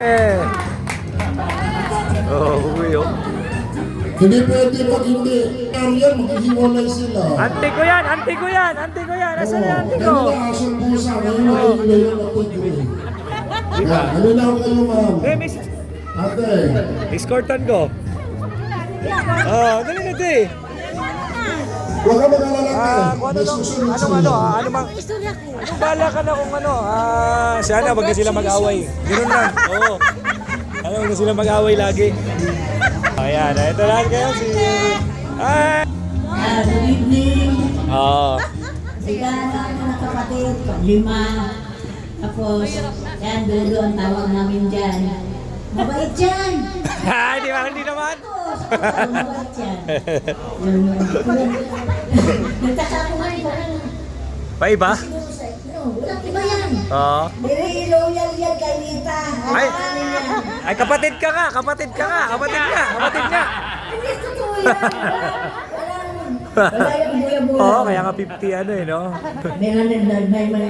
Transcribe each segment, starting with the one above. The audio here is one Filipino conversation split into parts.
Eh. Oh, uwi oh. Hindi pwede pag hindi. Yan, maghihiwalay sila. Ante ko yan, ante ko yan, ante ko yan. Asan yung ante ko? Ganun na asong pusa. Ngayon maghihiwalay yung apoy. Diba? Ano na ako kayo, ma'am? Eh, miss. Ate. Escortan ko. Oh, dali na di. Huwag ka mag-alala ka. Kung ano May lang, susunod ano sila. ano mang, bala ka na kung ano, sana wag na sila mag-away. Ganun lang, oo. Ano, wag na sila mag-away lagi. Ayan, ito lahat kayo si... Ay! Good evening. Oo. Sigana ang mga kapatid, lima. Tapos, yan, dulo ang tawag namin dyan. Mabait dyan! Di ba, hindi naman? Mabait dyan. Nagkakakuhan pa rin. Pa iba? Walang iba yan. Oo. Very loyal yan kay Lita. Ay. Ano yan? Ay, kapatid ka nga, kapatid ka nga, kapatid nga, kapatid nga. Hindi totoo yan. Wala yung bula-bula. Oo, kaya nga 50 ano eh, no?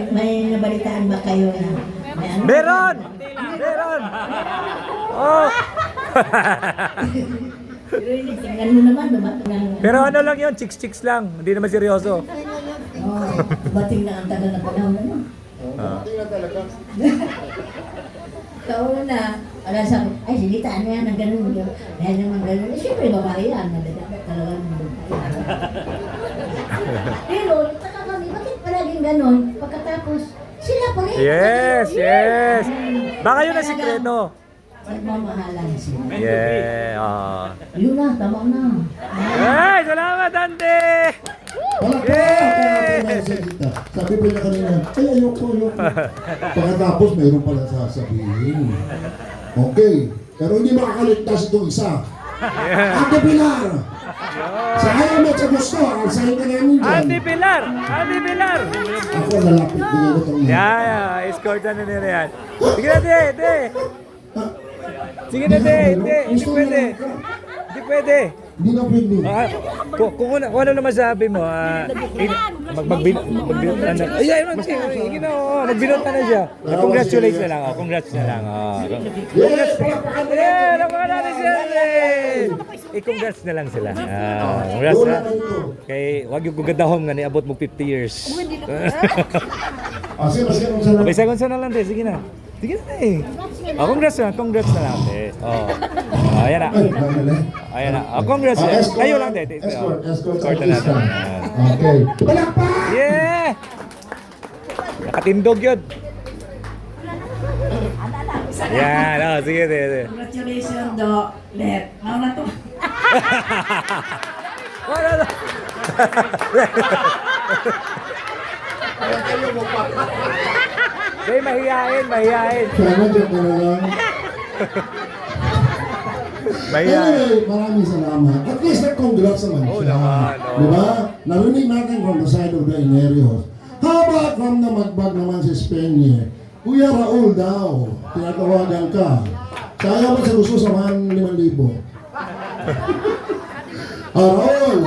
May nabalitaan ba kayo na? May ano? Meron! Meron! Oh! Tingnan mo naman, dumating na. Pero ano lang yun, chicks-chicks lang, hindi naman seryoso. Bating na ang tagal na panahon ano? Kauna, wala sabi, ay silita, ano yan, ang ganun, dahil naman ganun. Eh, siyempre, babae yan, nadadapat talagang babae. Pero, taka kami, bakit palaging ganun? Pagkatapos, sila pa rin. Yes, yes! Baka yun ang sikreto. Nagmamahalan sila. Yeah, Yun na, tama na. Hey, salamat, Dante! Sabi pa niya kanina, ay ayoko. Pagkatapos, mayroon pala sasabihin. Okay. Pero hindi makakaligtas itong isa. Ate Pilar! Sa ayaw mo sa gusto, ang sayo ka namin dyan. Andy Pilar! Andy Pilar! Ako lalapit, bigay ko itong Yeah, escort na nila yan. Sige na, de! Sige na, de! Hindi pwede. Hindi pwede. Hindi na pwede. Kung ano naman sabi mo, magbinot na. Ay, magbinot na siya. Congratulations na lang, congrats na lang. Congrats. Nakuha natin siya. I-congrats na lang sila. Congrats na. Kay, wag yung gugadahom nga ni abot mo 50 years. Sige, Isa-gunsa na lang, de. Sige na. Sige na eh. Congrats na lang, de. Ayan na. Ayan na. Congrats. Kayo lang, de. Escort na natin. Okay. Palakpak! Yeah! Nakatindog yun. Yan, sige. Congratulations, Do. Let. Mau na to. Wala na. Day, mahihain. Sana dyan ka na lang. Mahihain. Anyway, maraming salamat. At least nag-congrats naman siya. naman, Diba? Narinig natin from the side of the Inerios. How about from the Magbag naman si Spenye? Kuya Raul daw, tinatawagan ka. Kaya ba sa gusto samahan 5,000? Raul!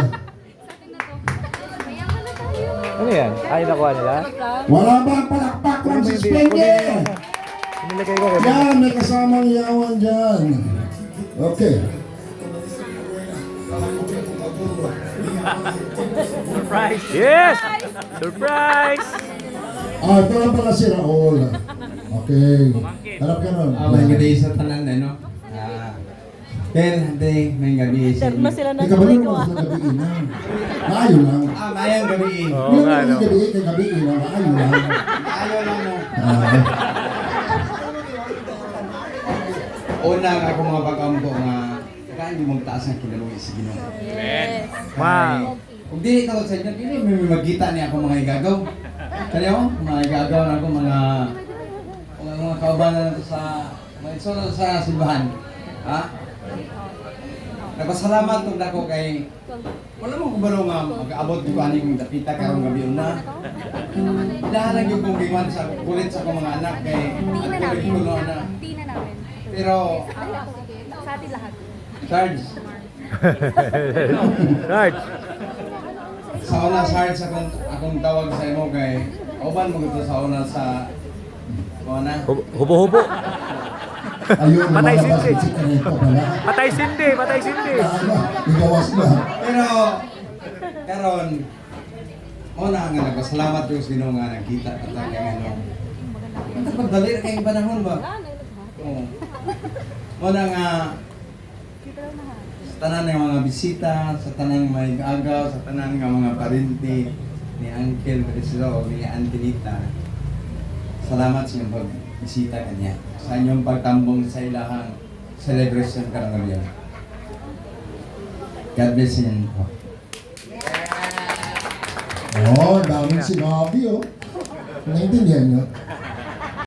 Ano yan? Ay, nakuha nila? Wala ba ang palakpak lang si Spenye? Sinilagay ko. Yan, may kasamang yawan dyan. Okay. Surprise! Yes! Surprise! Ito lang pala si Raul. Okay. Harap ka nun. May gabi sa tanan no. Ken, hante, may gabi sa. Mas sila na Ikaw ba naman sa gabi inang? Maayo lang. Mayang gabi. Oo Hindi nga, naman no? gabi, kay gabi inang. Maayo lang. Ayaw lang mo. Ah. Una nga ako mga pag-ampo nga kain mong taas ang kinaluwi sa Ginoo. Wow. Ug dili ko sa inyo, dili may magkita ni ako mga igagaw. Kaya mo, mga igagaw na ako mga kaubanan nato sa mga isola sa simbahan. Ha? Nagpasalamat kung dako kay wala mo kubalo nga mag-abot ko ani kong dapita karong gabi una. Dahalan yung kong giwan sa kulit sa akong mga anak kay kulit ko no na. Hindi na namin. Pero Sa atin lahat. Sarge, Right. sa una Sarge akong tawag sa imo kay uban mo gito sa una sa kuana. Hubo-hubo. Ayun, Patay lumalabas sindi. yung sikreto pala. Patay sindi, patay sindi. Ano, igawas na. Pero, karon, una nga nagpasalamat yung sino nga nakita at kaya ano. Pagdali na kayong panahon ba? Oo. Una nga, sa tanan ng mga bisita, sa tanan ng may agaw, sa tanan ng mga parinti ni Uncle Prislo o ni Angelita. Salamat sa inyong pagbisita kanya. Sa inyong pagtambong sa ilahang celebration karong gabi. God bless you. Oh, daming sinabi, oh. Naintindihan nyo?